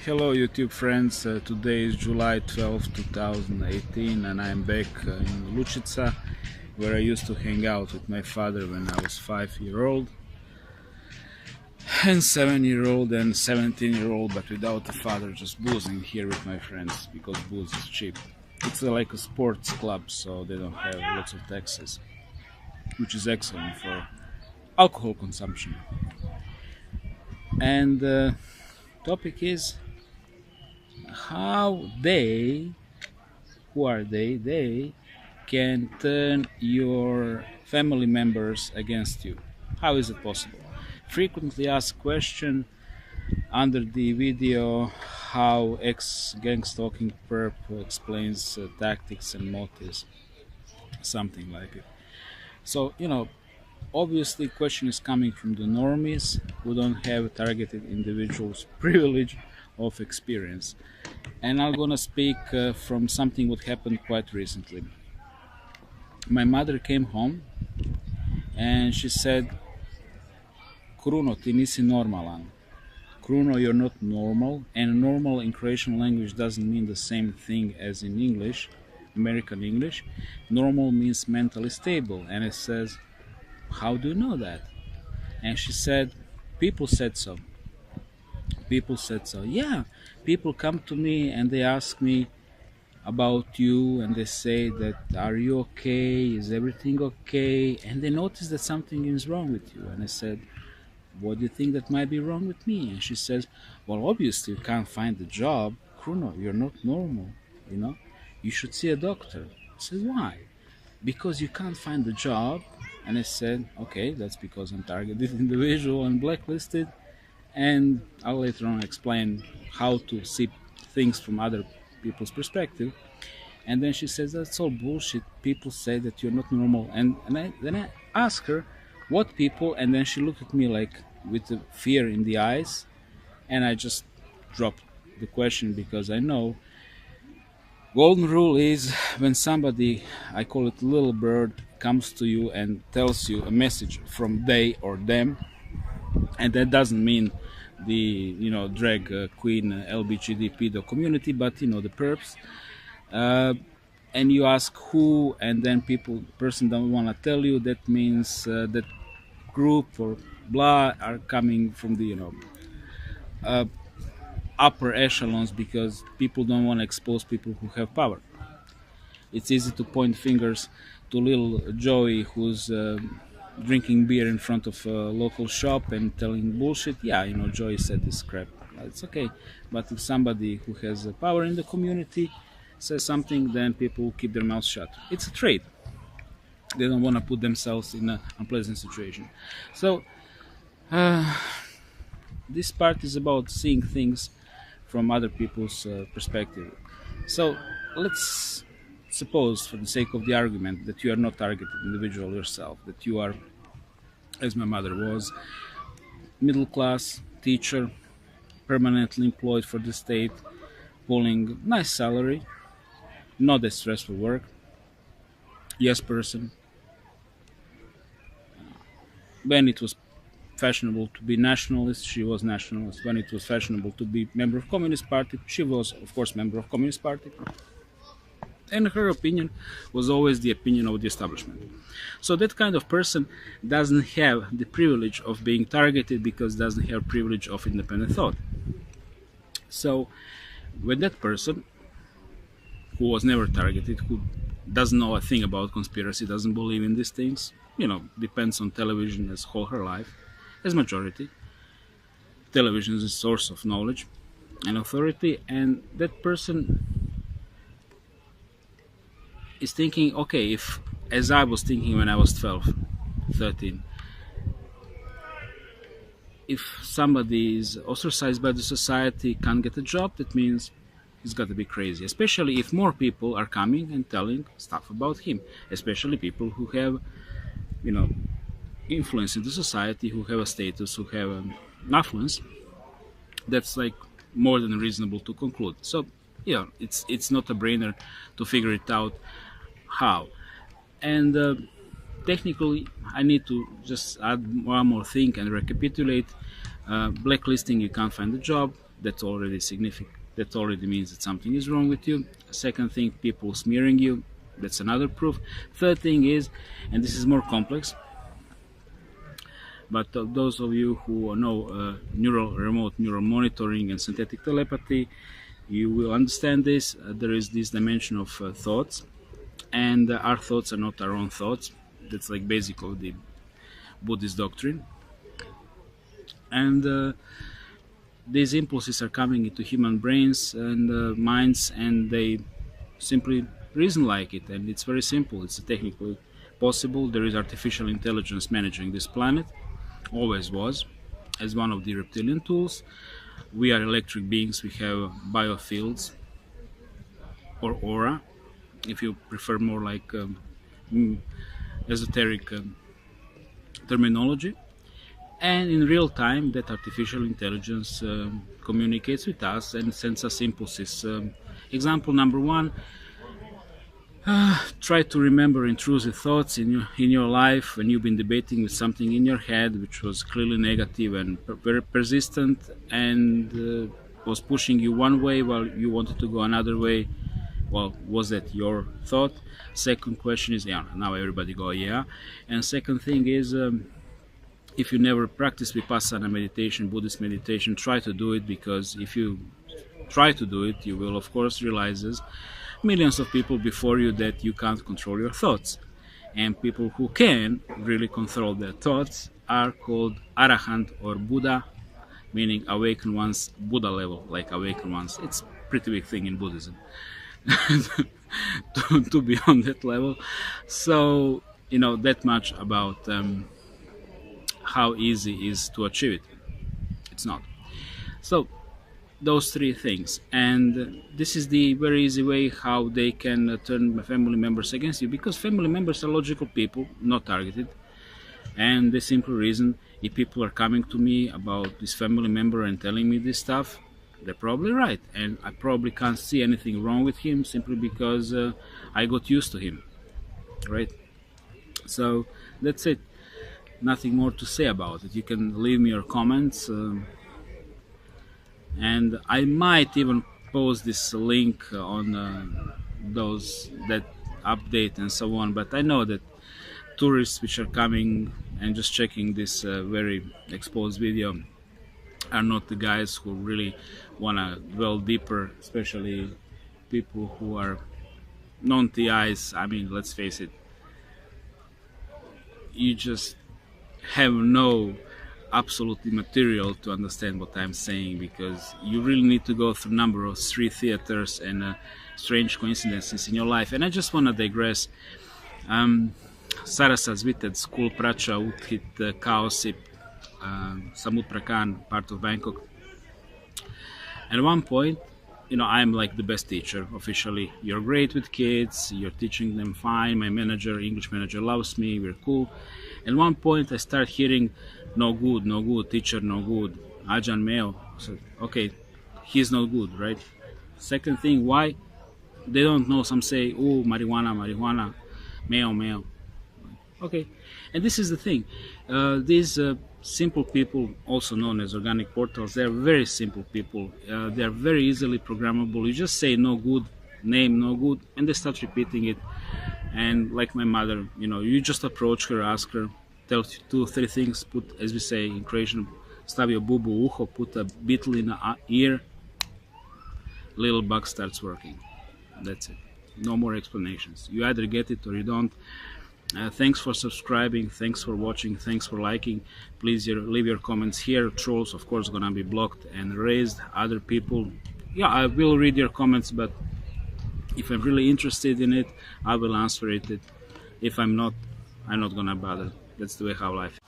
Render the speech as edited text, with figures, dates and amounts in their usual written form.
Hello YouTube friends, today is July 12, 2018 and I'm back in Lucica, where I used to hang out with my father when I was 5-year-old and 7-year-old and 17-year-old, but without a father, just boozing here with my friends because booze is cheap. It's like a sports club, so they don't have lots of taxes, which is excellent for alcohol consumption. And the topic is how who are they can turn your family members against you. How is it possible? Frequently asked question under the video, how ex-gang stalking perp explains tactics and motives, something like it. So, obviously question is coming from the normies who don't have targeted individuals privilege of experience. And I'm gonna speak from something what happened quite recently. My mother came home and she said, Kruno, ti nisi normalan. Kruno, you're not normal, and normal in Croatian language doesn't mean the same thing as in English, American English. Normal means mentally stable, and it says, how do you know that? And she said, people said so. People said so. Yeah, people come to me and they ask me about you and they say that, are you okay? Is everything okay? And they notice that something is wrong with you. And I said, what do you think that might be wrong with me? And she says, well, obviously you can't find a job. Kruno, you're not normal, you should see a doctor. I said, why? Because you can't find a job. And I said, okay, that's because I'm targeted individual and blacklisted, and I'll later on explain how to see things from other people's perspective. And then she says, that's all bullshit, people say that you're not normal. And then I ask her, what people? And then she looked at me like with the fear in the eyes, and I just dropped the question because I know golden rule is when somebody, I call it little bird, comes to you and tells you a message from they or them, and that doesn't mean the drag queen LBGD pedo community, but the perps, and you ask who, and then person don't want to tell you, that means that group or blah are coming from the upper echelons, because people don't want to expose people who have power. It's easy to point fingers to little Joey who's drinking beer in front of a local shop and telling bullshit. Yeah, Joey said this crap. It's okay. But if somebody who has power in the community says something, then people keep their mouths shut. It's a trade. They don't want to put themselves in an unpleasant situation. So this part is about seeing things from other people's perspective. So let's suppose, for the sake of the argument, that you are not targeted individual yourself, that you are, as my mother was, middle class, teacher, permanently employed for the state, pulling nice salary, not that stressful work, yes person. When it was fashionable to be nationalist, she was nationalist. When it was fashionable to be member of Communist Party, she was, of course, member of Communist Party. And her opinion was always the opinion of the establishment. So that kind of person doesn't have the privilege of being targeted, because doesn't have privilege of independent thought. So when that person, who was never targeted, who doesn't know a thing about conspiracy, doesn't believe in these things, depends on television as whole her life, as majority. Television is a source of knowledge and authority, and that person is thinking, okay, if, as I was thinking when I was 12, 13, if somebody is ostracized by the society, can't get a job, that means he's got to be crazy. Especially if more people are coming and telling stuff about him, especially people who have, influence in the society, who have a status, who have an affluence. That's like more than reasonable to conclude. So it's not a brainer to figure it out how. And technically, I need to just add one more thing and recapitulate. Blacklisting, you can't find a job. That's already significant. That already means that something is wrong with you. Second thing, people smearing you. That's another proof. Third thing is, and this is more complex, but those of you who know remote neural monitoring and synthetic telepathy, you will understand this. There is this dimension of thoughts, and our thoughts are not our own thoughts. That's like basic of the Buddhist doctrine. And these impulses are coming into human brains and minds, and they simply reason like it. And it's very simple. It's technically possible. There is artificial intelligence managing this planet, always was, as one of the reptilian tools. We are electric beings. We have biofields, or aura, if you prefer more like esoteric terminology. And in real time, that artificial intelligence communicates with us and sends us impulses. Example number one, try to remember intrusive thoughts in your life when you've been debating with something in your head which was clearly negative and very persistent, and was pushing you one way while you wanted to go another way. Well, was that your thought? Second question is, yeah, now everybody go, yeah. And second thing is, if you never practice Vipassana meditation, Buddhist meditation, try to do it, because if you try to do it, you will of course realize, as millions of people before you, that you can't control your thoughts. And people who can really control their thoughts are called Arahant or Buddha, meaning awakened ones, Buddha level, like awakened ones. It's a pretty big thing in Buddhism to be on that level. So, that much about how easy it is to achieve it. It's not. So those three things, and this is the very easy way how they can turn family members against you, because family members are logical people, not targeted. And the simple reason, if people are coming to me about this family member and telling me this stuff, they're probably right, and I probably can't see anything wrong with him, simply because I got used to him, right? So that's it. Nothing more to say about it. You can leave me your comments, and I might even post this link on that update and so on. But I know that tourists which are coming and just checking this very exposed video are not the guys who really want to dwell deeper, especially people who are non-TIs. I mean, let's face it, you just have no absolutely material to understand what I'm saying, because you really need to go through a number of street theaters and strange coincidences in your life. And I just want to digress. Sarasa Zvited school Pracha Uthit Kaosip Samut Prakan, part of Bangkok. And at one point, I'm like the best teacher officially. You're great with kids, you're teaching them fine. My manager, English manager, loves me, we're cool. At one point I start hearing, no good, teacher, no good, Ajahn Meo. So, okay, he's not good, right? Second thing, why? They don't know. Some say, oh, marijuana, Meo. Okay, and this is the thing. These simple people, also known as organic portals, they're very simple people. They're very easily programmable. You just say no good, name no good, and they start repeating it. And like my mother, you just approach her, ask her, tell 2 or 3 things, put, as we say in Croatian, stavio bubu u uho, put a beetle in the ear, little bug starts working. That's it. No more explanations. You either get it or you don't. Thanks for subscribing, thanks for watching, thanks for liking. Please leave your comments here. Trolls, of course, gonna be blocked and raised. Other people, yeah, I will read your comments, but if I'm really interested in it, I will answer it. If I'm not gonna bother. That's the way how life.